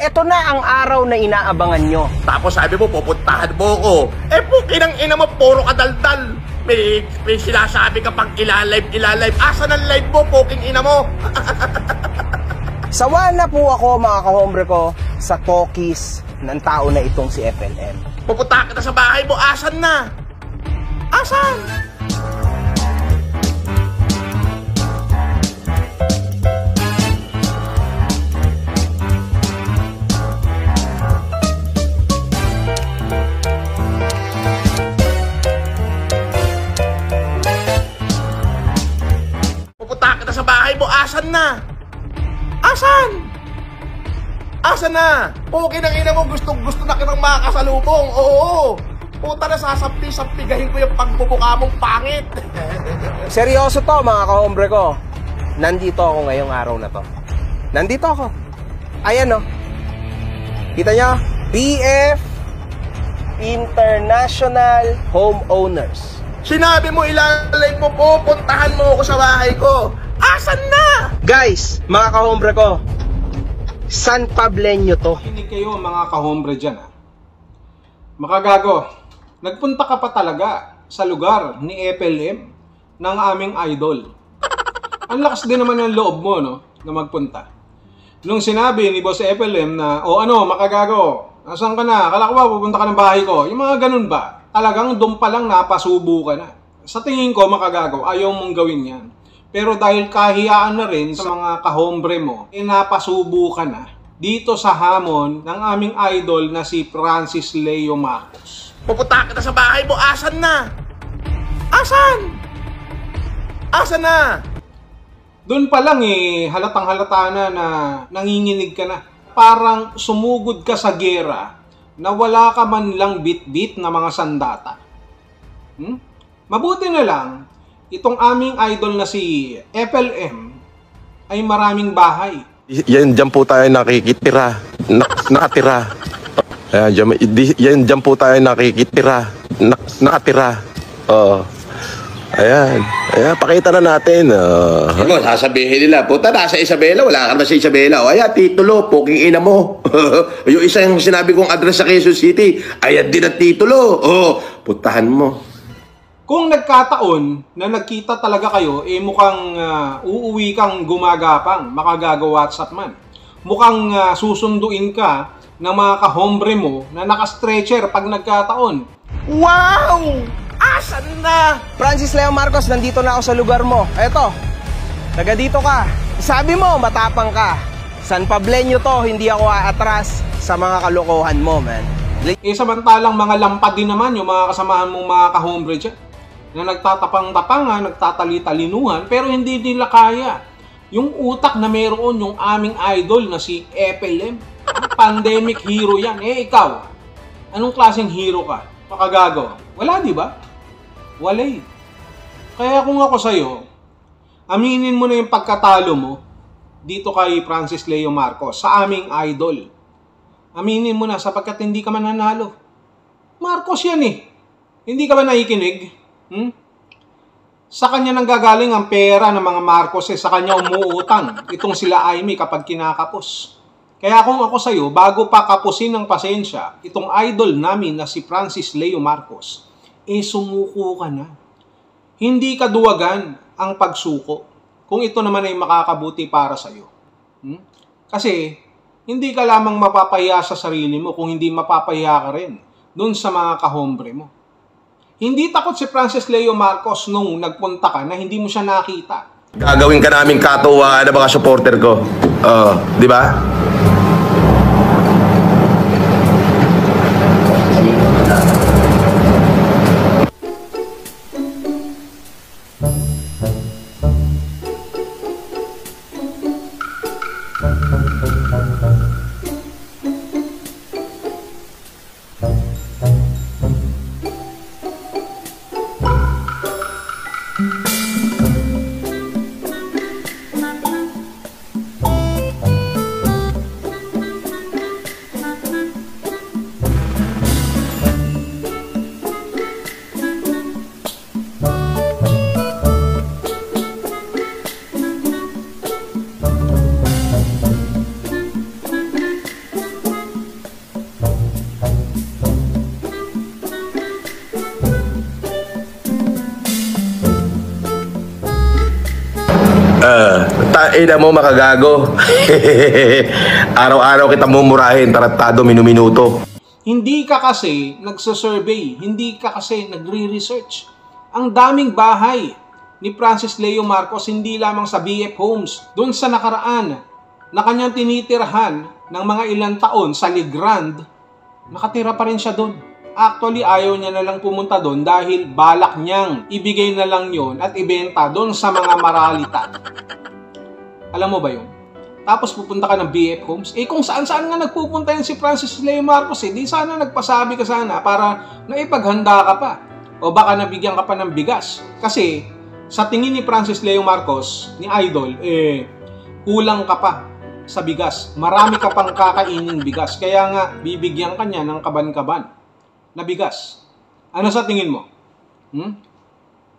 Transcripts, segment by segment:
ito na ang araw na inaabangan nyo. Tapos sabi mo, pupuntahan mo ko. Eh, pukinang ina mo, puro kadaldal. May sinasabi ka pang ilalive. Asan ang live mo, puking ina mo? Sawa na po ako, mga kahombre ko, sa talkies ng tao na itong si FLM. Pupunta kita sa bahay mo, asan na? Asan? Pupunta kita sa bahay mo, asan na? Asan? Asan na? Pukin ang ina mo, gusto na kitang makakasalubong. Oo. Puta na sasampi-sampigahin ko yung pagbubuka mong pangit. Seryoso to, mga kahombre ko. Nandito ako ngayong araw na to. Nandito ako. Ayan, no. Kita nyo? BF International Homeowners. Sinabi mo ilalive mo, pupuntahan mo ako sa bahay ko. Asan na? Guys, mga kahombre ko, San Pableño to. Kinig kayo mga kahombre dyan, ha? Makagago, nagpunta ka pa talaga sa lugar ni FLM ng aming idol. Ang lakas din naman ng loob mo, no, na magpunta. Nung sinabi ni Boss FLM na, makagago, asan ka na? Kala ko ba pupunta ka ng bahay ko? Yung mga ganun ba? Talagang doon pa lang napasubo ka na. Sa tingin ko, makagago, ayaw mong gawin yan. Pero dahil kahiyaan na rin sa mga kahombre mo, napasubo ka na dito sa hamon ng aming idol na si Francis Leo Marcos. Pupunta kita sa bahay mo, asan na? Asan? Asan na? Doon pa lang halatang halata na nanginginig ka na. Parang sumugod ka sa gera na wala ka man lang bit-bit na mga sandata. Mabuti na lang, itong aming idol na si FLM ay maraming bahay. Diyan po tayo nakikitira. Nakatira. Diyan po tayo nakikitira. Nakatira. Ayan. Pakita na natin. Sasabihin nila, puta, nasa Isabela, wala ka na sa Isabela. O, ayan, titulo, puking ina mo. Yung isa yung sinabi kong address sa Quezon City, ayan din ang titulo. Putahan mo. Kung nagkataon na nagkita talaga kayo, mukhang uuwi kang gumagapang, makagago WhatsApp man. Mukhang susunduin ka ng mga kahombre mo na naka-stretcher pag nagkataon. Wow! Asan na? Francis Leo Marcos, nandito na ako sa lugar mo. Eto, taga dito ka. Sabi mo, matapang ka. San Pableño to, hindi ako aatras sa mga kalokohan mo, man. Samantalang mga lampad din naman yung mga kasamahan mong mga kahombre dyan, na nagtatapang-tapangan, nagtatali-talinuhan, pero hindi nila kaya yung utak na meron yung aming idol na si FLM. Pandemic hero yan. Ikaw, anong klaseng hero ka? Makagago? Wala, di ba? Walay. Kaya kung ako sa'yo, aminin mo na yung pagkatalo mo dito kay Francis Leo Marcos, sa aming idol. Aminin mo na sapagkat hindi ka mananalo. Marcos yan Hindi ka ba nakikinig? Sa kanya nanggagaling ang pera ng mga Marcos, sa kanya umuutang itong sila Aimee kapag kinakapos. Kaya kung ako sa'yo, bago pa kapusin ng pasensya itong idol namin na si Francis Leo Marcos, sumuko ka na. Hindi ka duwagan ang pagsuko kung ito naman ay makakabuti para sa'yo. Kasi hindi ka lamang mapapahiya sa sarili mo kung hindi mapapahiya ka rin dun sa mga kahombre mo. Hindi takot si Francis Leo Marcos nung nagpunta ka na hindi mo siya nakita. Gagawin ka naming katuwaan ng mga supporter ko. Di ba? Ina mo makagago. Araw-araw kita mumurahin, tarattado minuminuto. Hindi ka kasi nagsasurvey, hindi ka kasi nagre-research. Ang daming bahay ni Francis Leo Marcos, hindi lamang sa BF Homes, doon sa nakaraan na kanyang tinitirhan ng mga ilang taon sa Legrand, nakatira pa rin siya doon. Actually, ayaw niya na lang pumunta doon dahil balak niyang ibigay na lang yon at ibenta doon sa mga maralita. Alam mo ba yun? Tapos pupunta ka ng BF Homes. Eh kung saan-saan nga nagpupunta yan si Francis Leo Marcos, di sana nagpasabi ka sana para naipaghanda ka pa. O baka nabigyan ka pa ng bigas. Kasi sa tingin ni Francis Leo Marcos, ni Idol, kulang ka pa sa bigas. Marami ka pang kakainin bigas. Kaya nga, bibigyan ka niya ng kaban-kaban na bigas. Ano sa tingin mo?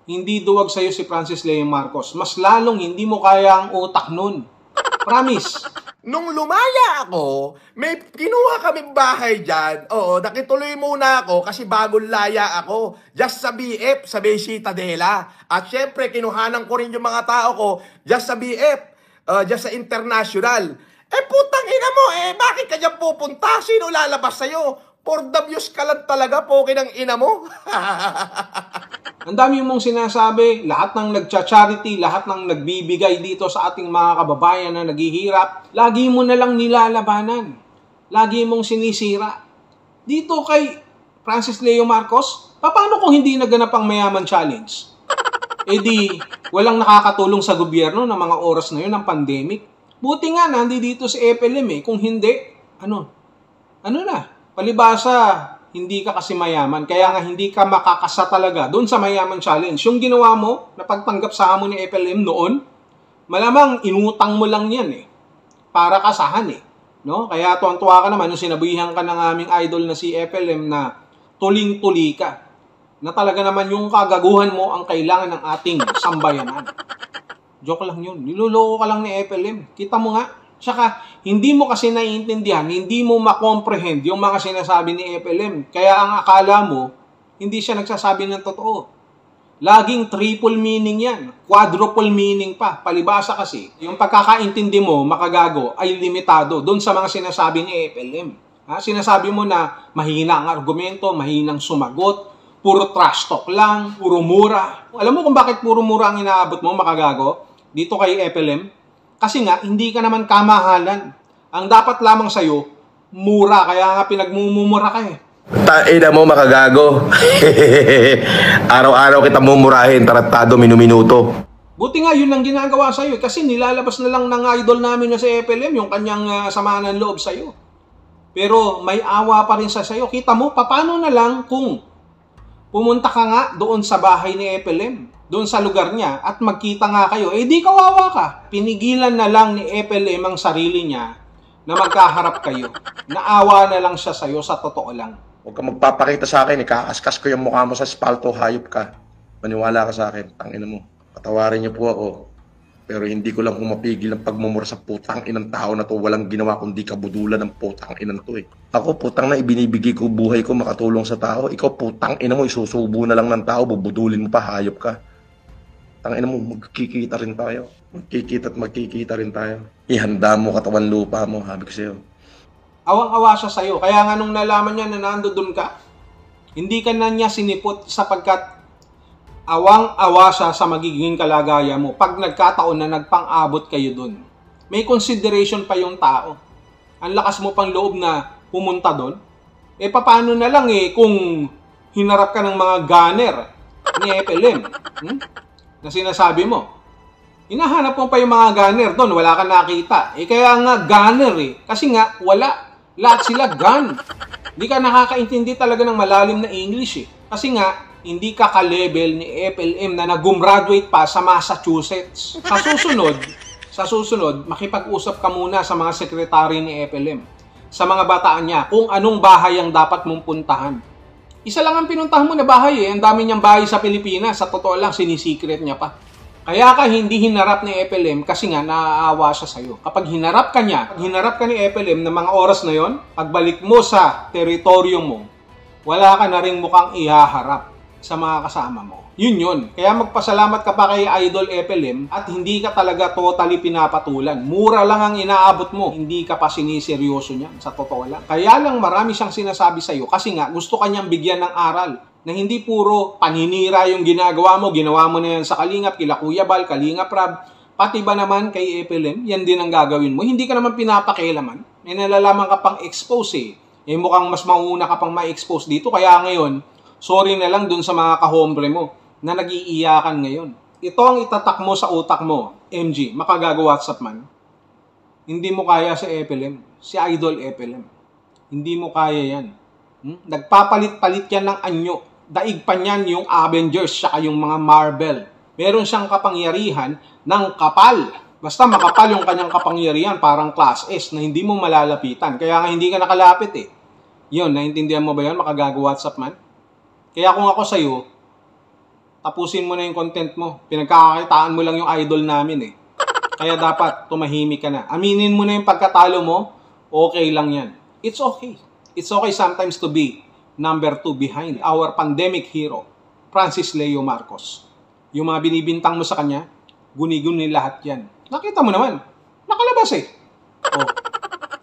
Hindi duwag sa'yo si Francis Leo Marcos. Mas lalong hindi mo kaya ang utak nun. Promise. Nung lumaya ako, may kinuha kaming bahay dyan. Oo, nakituloy muna ako kasi bagong laya ako. Just sa BF, sa Bay Citadela. At syempre, kinuhanan ko rin yung mga tao ko just sa BF, just sa International. Putang ina mo, bakit ka dyan pupunta? Sino lalabas sa'yo? For the views ka lang talaga, poke ng ina mo. Ang dami mong sinasabi, lahat ng nagcha-charity, lahat ng nagbibigay dito sa ating mga kababayan na naghihirap, lagi mo na lang nilalabanan. Lagi mong sinisira. Dito kay Francis Leo Marcos, paano kung hindi naganap ang Mayaman Challenge? Di, walang nakakatulong sa gobyerno ng mga oras na yun ng pandemic. Buti nga, nandi dito si FLM Kung hindi, ano na? Palibasa, hindi ka kasi mayaman. Kaya nga hindi ka makakasa talaga doon sa Mayaman Challenge. Yung ginawa mo, na pagtanggap sa hamon ni FLM noon, malamang inutang mo lang yan para kasahan No? Kaya tuwang-tuwa ka naman nung sinabihan ka ng aming idol na si FLM na tuling-tuli ka. Na talaga naman yung kagaguhan mo ang kailangan ng ating sambayanan. Joke lang yun. Niloloko ka lang ni FLM. Kita mo nga. Tsaka, hindi mo kasi naiintindihan, hindi mo makomprehend yung mga sinasabi ni FLM. Kaya ang akala mo, hindi siya nagsasabi ng totoo. Laging triple meaning yan. Quadruple meaning pa. Palibasa kasi, yung pagkakaintindi mo, makagago, ay limitado doon sa mga sinasabi ni FLM. Sinasabi mo na mahina ang argumento, mahinang sumagot, puro trash talk lang, puro mura. Alam mo kung bakit puro mura ang inaabot mo, makagago? Dito kay FLM? Kasi nga, hindi ka naman kamahalan. Ang dapat lamang sa'yo, mura. Kaya nga pinagmumura ka Ina mo makagago. Araw-araw kita mumurahin, tarattado minuminuto. Buti nga, yun lang ginagawa sa'yo. Kasi nilalabas na lang ng idol namin na si FLM yung kanyang samaan ng loob sa'yo. Pero may awa pa rin sa'yo. Kita mo, paano na lang kung pumunta ka nga doon sa bahay ni FLM? Doon sa lugar niya at magkita nga kayo, di kawawa ka. Pinigilan na lang ni FLM ang sarili niya na magkaharap kayo. Naawa na lang siya sa'yo sa totoo lang. Huwag ka magpapakita sa akin, ikakaskas ko yung mukha mo sa espalto, hayop ka. Maniwala ka sa akin, tangina mo. Patawarin niyo po ako. Pero hindi ko lang mapigil ang pagmumura sa putang inang tao na to. Walang ginawa kundi kabudulan ng putang inang to Ako putang na ibinibigay ko buhay ko makatulong sa tao. Ikaw putang ina mo, isusubo na lang ng tao, bubudulin mo pa, hayop ka. Tangina mo, magkikita rin tayo. Magkikita rin tayo. Ihanda mo katawan lupa mo, sabi ko sa'yo. Awang-awa siya sa'yo. Kaya nga nung nalaman niya na nandoon ka, hindi ka na niya sinipot sapagkat awang-awa siya sa magiging kalagayan mo pag nagkataon na nagpang-abot kayo dun. May consideration pa yung tao. Ang lakas mo pang loob na pumunta dun. Paano na lang kung hinarap ka ng mga gunner ni FLM? Na sinasabi mo. Hinahanap mo pa yung mga gunner doon, wala kang nakita. Kaya nga gunner Kasi nga, wala. Lahat sila gun. Hindi ka nakakaintindi talaga ng malalim na English Kasi nga, hindi ka ka-level ni FLM na nag-gumraduate pa sa Massachusetts. Sa susunod, makipag-usap ka muna sa mga sekretary ni FLM. Sa mga bataan niya, kung anong bahay ang dapat mong puntahan. Isa lang ang pinuntahan mo na bahay Ang dami niyang bahay sa Pilipinas. Sa totoo lang, sinisecret niya pa. Kaya ka hindi hinarap ni FLM kasi nga naaawa siya sa'yo. Kapag hinarap ka ni FLM ng mga oras na yon, pagbalik mo sa teritoryo mo, wala ka na rin mukhang ihaharap. sa mga kasama mo. Yun. Kaya magpasalamat ka pa kay Idol FLM at hindi ka talaga totally pinapatulan. Mura lang ang inaabot mo. Hindi ka pa siniseryoso niyan, sa totoo lang. Kaya lang marami siyang sinasabi sa'yo kasi nga gusto kanyang bigyan ng aral na hindi puro paninira yung ginagawa mo na yan sa Kalingap, kila Kuya Bal, Kalingap Rab, pati ba naman kay FLM, yan din ang gagawin mo. Hindi ka naman pinapakialaman. May nalalaman ka pang expose mukhang mas mauna ka pang ma-expose dito. Kaya ngayon, sorry na lang dun sa mga kahombre mo na nag-iiyakan ngayon. Ito ang itatak mo sa utak mo, MG, makagaga-WhatsApp man. Hindi mo kaya si FLM, si Idol FLM. Hindi mo kaya yan. Nagpapalit-palit yan ng anyo. Daig pa niyan yung Avengers saka yung mga Marvel. Meron siyang kapangyarihan ng kapal. Basta makapal yung kanyang kapangyarihan, parang class S na hindi mo malalapitan. Kaya nga hindi ka nakalapit Yun, naintindihan mo ba yun? Makagaga-WhatsApp man. Kaya kung ako sa'yo, tapusin mo na yung content mo. Pinagkakakitaan mo lang yung idol namin Kaya dapat tumahimik ka na. Aminin mo na yung pagkatalo mo, okay lang yan. It's okay. It's okay sometimes to be number 2 behind our pandemic hero, Francis Leo Marcos. Yung mga binibintang mo sa kanya, guni-guni lahat yan. Nakita mo naman, nakalabas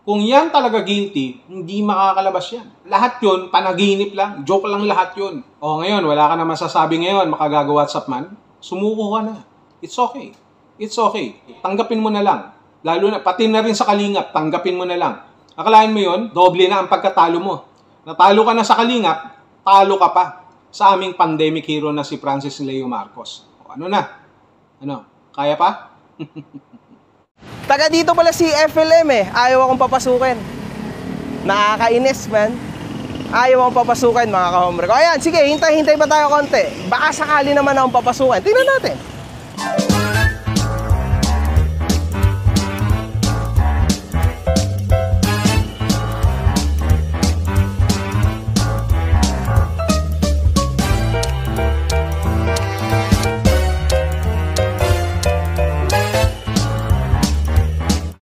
Kung yan talaga guilty, hindi makakalabas yan. Lahat yun, panaginip lang, joke lang lahat yun. Ngayon, wala ka na masasabi ngayon, makagaga-WhatsApp man, sumuko ka na. It's okay. It's okay. Tanggapin mo na lang. Lalo na, pati na rin sa Kalingap, tanggapin mo na lang. Akalain mo yun, doble na ang pagkatalo mo. Natalo ka na sa Kalingap, talo ka pa sa aming pandemic hero na si Francis Leo Marcos. Ano na? Kaya pa? Taga dito pala si FLM Ayaw akong papasukin. Nakakainis, man. Ayaw akong papasukin, mga kahombre ko. Ayan, sige, hintay pa tayo konti. Baka sakali naman akong papasukin. Tingnan natin.